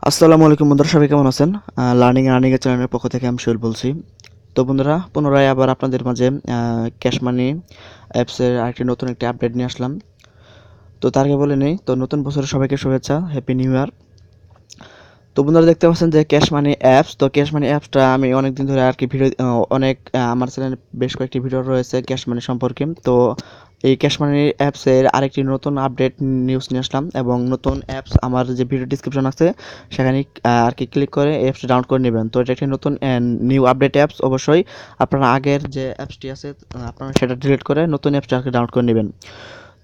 আসসালামু আলাইকুম বন্ধুরা, সবাই কেমন আছেন? লার্নিং আর্নিং এর চ্যানেলের পক্ষ থেকে আমি শৈল বলছি। তো বন্ধুরা, পুনরায় আবার আপনাদের মাঝে ক্যাশ মানি অ্যাপসের নতুন একটি আপডেট নিয়ে আসলাম। তো তার আগে বলে নেই, তো নতুন বছরের সবাইকে শুভেচ্ছা, হ্যাপি নিউ ইয়ার। তো বন্ধুরা, দেখতে পাচ্ছেন যে ক্যাশ মানি অ্যাপস, তো ক্যাশ মানি অ্যাপসটা আমি অনেক দিন ধরে আর কি ভিডিও আমার চ্যানেলে বেশ কয়েকটি ভিডিও রয়েছে ক্যাশ মানি সম্পর্কে। তো এই ক্যাশ মানি অ্যাপসের আরেকটি নতুন আপডেট নিউজ নিয়ে আসলাম, এবং নতুন অ্যাপস আমার যে ভিডিও ডিসক্রিপশন আছে সেখানে আর কি ক্লিক করে অ্যাপসটি ডাউনলোড করে নেবেন। তো এটা একটি নতুন নিউ আপডেট অ্যাপস। অবশ্যই আপনারা আগের যে অ্যাপসটি আছে আপনারা সেটা ডিলিট করে নতুন অ্যাপসটা আর কি ডাউনলোড করে নেবেন।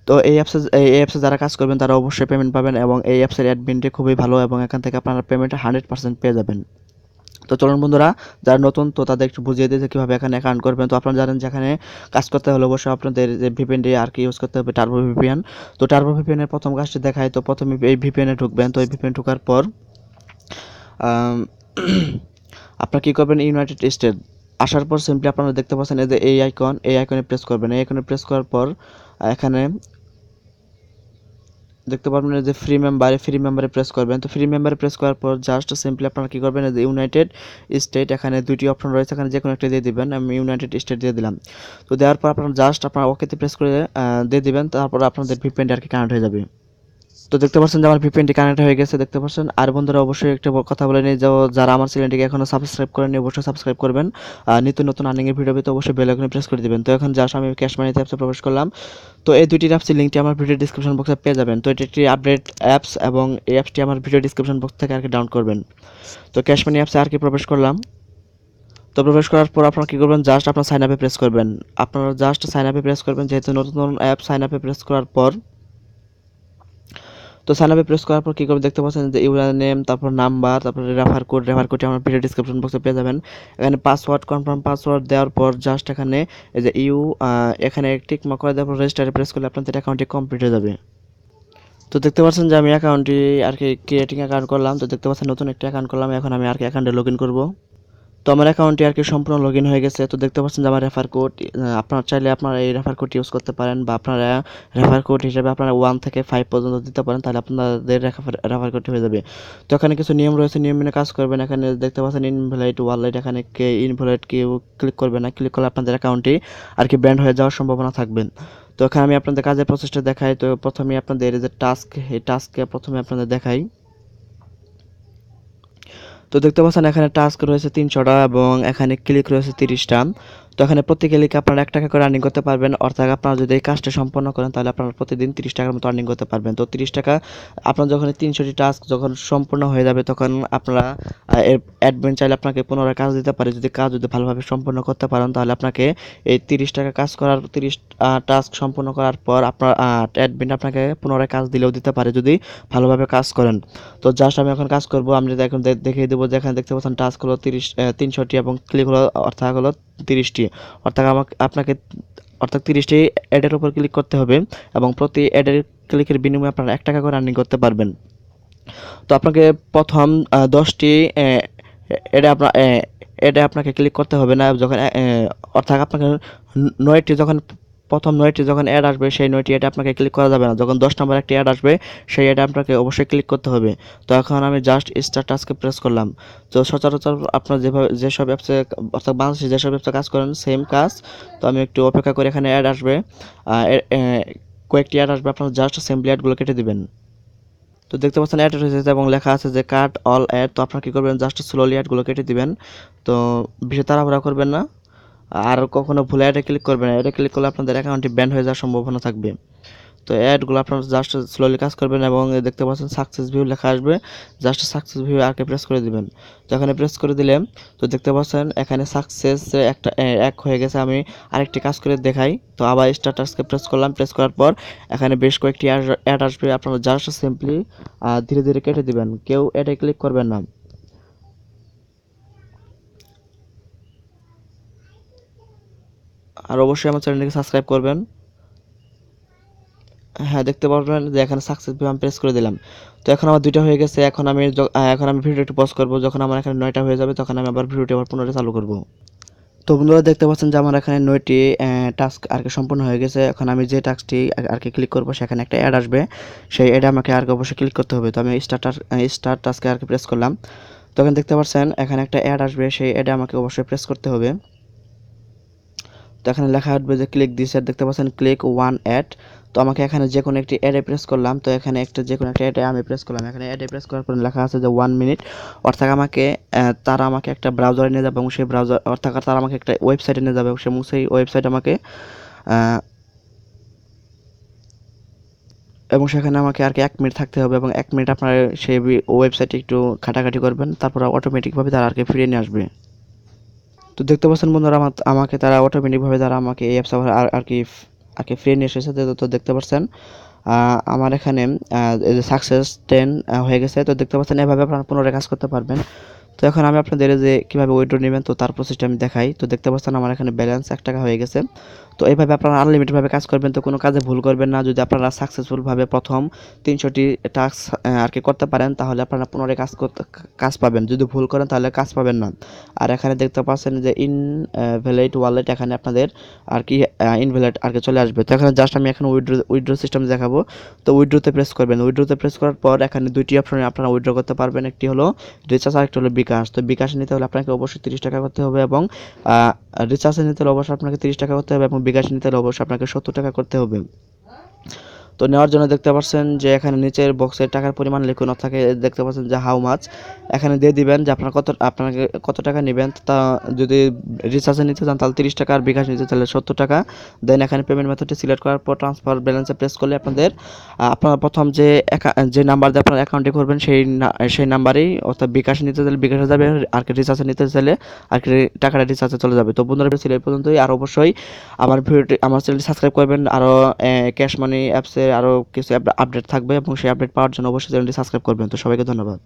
তো এই অ্যাপসে যারা কাজ করবেন তারা অবশ্যই পেমেন্ট পাবেন, এবং এই অ্যাপসের অ্যাডমিনটি খুবই ভালো, এবং এখান থেকে আপনারা পেমেন্ট 100% পেয়ে যাবেন। তো চলুন বন্ধুরা, যারা নতুন তো তাদের একটু বুঝিয়ে দিয়েছে কীভাবে এখানে অ্যাকাউন্ট করবেন। তো আপনারা জানেন যে এখানে কাজ করতে হলে অবশ্যই আপনাদের যে ভিপিএনটি আর কি ইউজ করতে হবে, টার্বো ভিপিএন। তো টার্বো ভিপিএনের প্রথম কাজটি দেখায়। তো প্রথমে এই ভিপিএনে ঢুকবেন। তো এই ভিপিএন ঢোকার পর আম, আপনারা কী করবেন, ইউনাইটেড স্টেট আসার পর সিম্পলি আপনারা দেখতে পাচ্ছেন এই যে এই আইকনে প্রেস করবেন। এই আইকনে প্রেস করার পর এখানে দেখতে পারবেন যে ফ্রি মেম্বারে প্রেস করবেন। তো ফ্রি মেম্বারে প্রেস করার পর জাস্ট সিম্পলি আপনারা কী করবেন, যে ইউনাইটেড স্টেট এখানে দুইটি অপশন রয়েছে, এখানে যে কোনো একটা দিয়ে দিবেন। আমি ইউনাইটেড স্টেট দিয়ে দিলাম। তো দেওয়ার পর আপনারা জাস্ট আপনারা ওকেতে প্রেস করে দিয়ে দিবেন। তারপর আপনাদের ভিপিএনটি আর কি কানেক্ট হয়ে যাবে। তো দেখতে পাচ্ছেন যে আমার ভিপিএনটি কানেক্ট হয়ে গেছে, দেখতে পাচ্ছেন। আর বন্ধুরা, অবশ্যই একটা কথা বলে নিই, যে যারা আমার চ্যানেলটিকে এখনও সাবস্ক্রাইব করেনি অবশ্যই সাবস্ক্রাইব করবেন। নিত্য নতুন আর্নিংয়ের ভিডিও পেতে অবশ্যই বেল আইকনে প্রেস করে দিবেন। তো এখন জাস্ট আমি ক্যাশ মানিতে অ্যাপসে প্রবেশ করলাম। তো এই দুইটি অ্যাপসের লিঙ্কটি আমার ভিডিও ডিসক্রিপশন বক্সে পেয়ে যাবেন। তো এটি একটি আপডেট অ্যাপস, এবং এই অ্যাপসটি আমার ভিডিও ডিসক্রিপশন বক্স থেকে আর কি ডাউনলোড করবেন। তো ক্যাশ মানি অ্যাপসে আর কি প্রবেশ করলাম। তো প্রবেশ করার পর আপনারা কী করবেন, জাস্ট আপনার সাইন আপে প্রেস করবেন। আপনারা জাস্ট সাইন আপে প্রেস করবেন, যেহেতু নতুন নতুন অ্যাপ। সাইন আপে প্রেস করার পর তো সাইন আপে প্রেস করার পর কী করবেন, দেখতে পাচ্ছেন যে ইউজার নেম, তারপর নাম্বার, তারপরে রেফার কোডটি আমার ভিডিও ডিসক্রিপশন বক্সে পেয়ে যাবেন। এখানে পাসওয়ার্ড, কনফার্ম পাসওয়ার্ড দেওয়ার পর জাস্ট এখানে এই যে এখানে টিক মার্ক করে দেওয়ার পর রেজিস্টারে প্রেস করলে আপনাদের অ্যাকাউন্টটি কমপ্লিট হয়ে যাবে। তো দেখতে পাচ্ছেন যে আমি অ্যাকাউন্টটি আর কি ক্রিয়েটিং অ্যাকাউন্ট করলাম। তো দেখতে পাচ্ছেন নতুন একটা অ্যাকাউন্ট করলাম। এখন আমি আর কি অ্যাকাউন্টে লগ ইন করবো। তো আমার অ্যাকাউন্টটি আর কি সম্পূর্ণ লগ ইন হয়ে গেছে। তো দেখতে পাচ্ছেন যে আমার রেফার কোড, আপনারা চাইলে আপনারা এই রেফার কোড ইউজ করতে পারেন, বা আপনারা রেফার কোড হিসেবে আপনারা 1 থেকে 5 পর্যন্ত দিতে পারেন, তাহলে আপনাদের রেফার কোডটি হয়ে যাবে। তো এখানে কিছু নিয়ম রয়েছে, নিয়ম মেনে কাজ করবেন। এখানে দেখতে পাচ্ছেন ইনভ্যালিড ওয়ালেট, এখানে ইনভ্যালিড কেউ ক্লিক করবে না। ক্লিক করলে আপনাদের অ্যাকাউন্টটি আর কি ব্যান্ড হয়ে যাওয়ার সম্ভাবনা থাকবে। তো এখানে আমি আপনাদের কাজের প্রসেসটা দেখাই। তো প্রথমে আপনাদের এই যে টাস্ক, এই টাস্কে প্রথমে আপনাদের দেখাই। তো দেখতে পাচ্ছেন এখানে টাস্ক রয়েছে 300টা, এবং এখানে ক্লিক রয়েছে 30টা। তো এখানে প্রতি ক্লিকে আপনারা 1 টাকা করে আর্নিং করতে পারবেন। অর্থাৎ আপনারা যদি এই কাজটা সম্পন্ন করেন তাহলে আপনারা প্রতিদিন 30 টাকার মতো আর্নিং করতে পারবেন। তো 30 টাকা আপনার যখন 300টি টাস্ক যখন সম্পূর্ণ হয়ে যাবে, তখন আপনারা এর অ্যাডমিন চাইলে আপনাকে পুনরায় কাজ দিতে পারে। যদি ভালোভাবে সম্পন্ন করতে পারেন, তাহলে আপনাকে এই 30 টাকা কাজ করার 30 টাস্ক সম্পন্ন করার পর আপনার অ্যাডমিন আপনাকে পুনরায় কাজ দিলেও দিতে পারে, যদি ভালোভাবে কাজ করেন। তো জাস্ট আমি এখন কাজ করব। আমি যদি এখন দেখিয়ে দেবো যে এখানে দেখতে পাচ্ছেন টাস্ক হলো 300টি, এবং ক্লিক হলো অর্থাৎ হলো 30টি। অর্থাৎ আপনাকে 30টি অ্যাডের উপর ক্লিক করতে হবে, এবং প্রতি অ্যাডের ক্লিকের বিনিময়ে আপনারা 1 টাকা করে আর্নিং করতে পারবেন। তো আপনাকে প্রথম 10টি অ্যাডে আপনাকে ক্লিক করতে হবে না। যখন অর্থাৎ আপনাকে 9টি যখন প্রথম 9টি যখন অ্যাড আসবে, সেই 9টি অ্যাডে আপনাকে ক্লিক করা যাবে না। যখন 10 নম্বর একটি অ্যাড আসবে, সেই অ্যাডে আপনাকে অবশ্যই ক্লিক করতে হবে। তো এখন আমি জাস্ট স্টার্ট টাস্কে প্রেস করলাম। তো সচরাচর আপনার যেসব অ্যাপসে, অর্থাৎ বাংলাদেশে যেসব অ্যাপসে কাজ করেন, সেম কাজ। তো আমি একটু অপেক্ষা করে, এখানে অ্যাড আসবে, কয়েকটি অ্যাড আসবে, আপনারা জাস্ট সিম্পলি অ্যাডগুলো কেটে দিবেন। তো দেখতে পাচ্ছেন অ্যাড হয়েছে, এবং লেখা আছে যে কাট অল অ্যাড। তো আপনারা কী করবেন, জাস্ট স্লোলি অ্যাডগুলো কেটে দিবেন। তো বেশি তাড়াহুড়া করবেন না, আর কখনো ভুলে অ্যাডে ক্লিক করবেন না। অ্যাডে ক্লিক করলে আপনাদের অ্যাকাউন্টটি ব্যান হয়ে যাওয়ার সম্ভাবনা থাকবে। তো অ্যাডগুলো আপনারা জাস্ট স্লোলি কাজ করবেন, এবং দেখতে পাচ্ছেন সাকসেস ভিউ লেখা আসবে, জাস্ট সাকসেস ভিউ আরকে প্রেস করে দিবেন। তো এখানে প্রেস করে দিলে তো দেখতে পাচ্ছেন এখানে সাকসেস একটা এক হয়ে গেছে। আমি আরেকটি কাজ করে দেখাই। তো আবার স্টার্টাসকে প্রেস করলাম। প্রেস করার পর এখানে বেশ কয়েকটি অ্যাড আসবে, আপনারা জাস্ট সিম্পলি ধীরে ধীরে কেটে দিবেন, কেউ অ্যাডে ক্লিক করবেন না। আর অবশ্যই আমার চ্যানেলটিকে সাবস্ক্রাইব করবেন। হ্যাঁ, দেখতে পারবেন যে এখানে সাকসেস ভিউ আমি প্রেস করে দিলাম। তো এখন আমার 2টা হয়ে গেছে। এখন আমি ভিডিওটি পজ করব। যখন আমার এখানে 9টা হয়ে যাবে, তখন আমি আবার ভিডিওটি পুনরায় চালু করব। তো বন্ধুরা দেখতে পাচ্ছেন যে আমার এখানে 9টি টাস্ক আর কি সম্পূর্ণ হয়ে গেছে। এখন আমি যে টাস্কটি আর কি ক্লিক করব সেখানে একটা অ্যাড আসবে। সেই অ্যাডে আমাকে আর কি অবশ্যই ক্লিক করতে হবে। তো আমি স্টার্ট টাস্কে আর কি প্রেস করলাম। তখন দেখতে পাচ্ছেন এখানে একটা অ্যাড আসবে, সেই অ্যাডে আমাকে অবশ্যই প্রেস করতে হবে। তো এখানে লেখা আসবে যে ক্লিক দিস অ্যাড, দেখতে পাচ্ছেন ক্লিক ওয়ান অ্যাড। তো আমাকে এখানে যে কোনো একটি অ্যাডে প্রেস করলাম। তো এখানে যে কোনো একটা অ্যাডে আমি প্রেস করলাম। এখানে অ্যাডে প্রেস করার পর লেখা আছে যে 1 মিনিট, অর্থাৎ তারা আমাকে একটা ব্রাউজারে নিয়ে যাবে এবং সেই ব্রাউজার অর্থাৎ তারা আমাকে একটা ওয়েবসাইটে নিয়ে যাবে এবং সেই ওয়েবসাইট আমাকে আহ, এবং সেখানে আমাকে আর কি 1 মিনিট থাকতে হবে এবং 1 মিনিট আপনার সেই ওয়েবসাইটে একটু ঘাটাঘাটি করবেন, তারপর অটোমেটিকভাবে তারা আর কি ফিরিয়ে নিয়ে আসবে। তো দেখতে পাচ্ছেন বন্ধুরা আমাকে তারা অটোমেটিকভাবে তারা আমাকে এই অ্যাপস আর কি ফ্রি নিয়ে এসেছে। তো দেখতে পাচ্ছেন আমার এখানে এই যে সাকসেস 10 হয়ে গেছে। তো দেখতে পাচ্ছেন এভাবে আপনারা পুনরায় কাজ করতে পারবেন। তো এখন আমি আপনাদের যে কীভাবে উইথড্র নেবেন তো তার প্রসেসটা আমি দেখাই। তো দেখতে পাচ্ছেন আমার এখানে ব্যালেন্স 1 টাকা হয়ে গেছে। তো এইভাবে আপনারা আনলিমিটেডভাবে কাজ করবেন, তো কোনো কাজে ভুল করবেন না। যদি আপনারা সাকসেসফুলভাবে প্রথম 300টি টাস্ক আর কি করতে পারেন তাহলে আপনারা পুনরায় কাজ পাবেন। যদি ভুল করেন তাহলে কাজ পাবেন না। আর এখানে দেখতে পাচ্ছেন যে ইনভ্যালিড ওয়ালেট, এখানে আপনাদের আর কি ইনভ্যালিড আর কি চলে আসবে। তো এখানে জাস্ট আমি এখন উইথড্র সিস্টেম দেখাবো। তো উইথড্রোতে প্রেস করবেন। উইথড্রোতে প্রেস করার পর এখানে 2টি অপশনে আপনারা উইথড্র করতে পারবেন। একটি হলো রিচার্জ আর একটা হলো বিকাশ। তো বিকাশে নিতে হলে আপনাকে অবশ্যই 30 টাকা করতে হবে এবং রিচার্জে নিতে হলে অবশ্যই আপনাকে 30 টাকা করতে হবে এবং বিকাশে নিতে হলে অবশ্যই আপনাকে 70 টাকা করতে হবে। তো নেওয়ার জন্য দেখতে পাচ্ছেন যে এখানে নিচের বক্সে টাকার পরিমাণ লেখানো থাকে, দেখতে পাচ্ছেন যে হাউ মাচ, এখানে দিয়ে দিবেন যে আপনাকে কত টাকা নেবেন। তা যদি রিচার্জে নিতে চান তাহলে 30 টাকা আর বিকাশ নিতে চাইলে 70 টাকা। দেন এখানে পেমেন্ট মেথডটি সিলেক্ট করার পর ট্রান্সফার ব্যালেন্সে প্রেস করলে আপনার প্রথম যে নাম্বার দিয়ে আপনার অ্যাকাউন্টে করবেন সেই নাম্বারেই, অর্থাৎ বিকাশ নিতে চাইলে বিকাশে যাবে আর কি রিচার্জে নিতে চাইলে আর কি টাকাটা রিচার্জে চলে যাবে। তো বন্ধুরা ছিল এই পর্যন্তই। আর অবশ্যই আমার চ্যানেলটি সাবস্ক্রাইব করবেন। আরও ক্যাশ মানি অ্যাপসে আরও কিছু আপডেট থাকবে এবং সেই আপডেট পাওয়ার জন্য অবশ্যই চ্যানেলটি সাবস্ক্রাইব করবেন। তো সবাইকে ধন্যবাদ।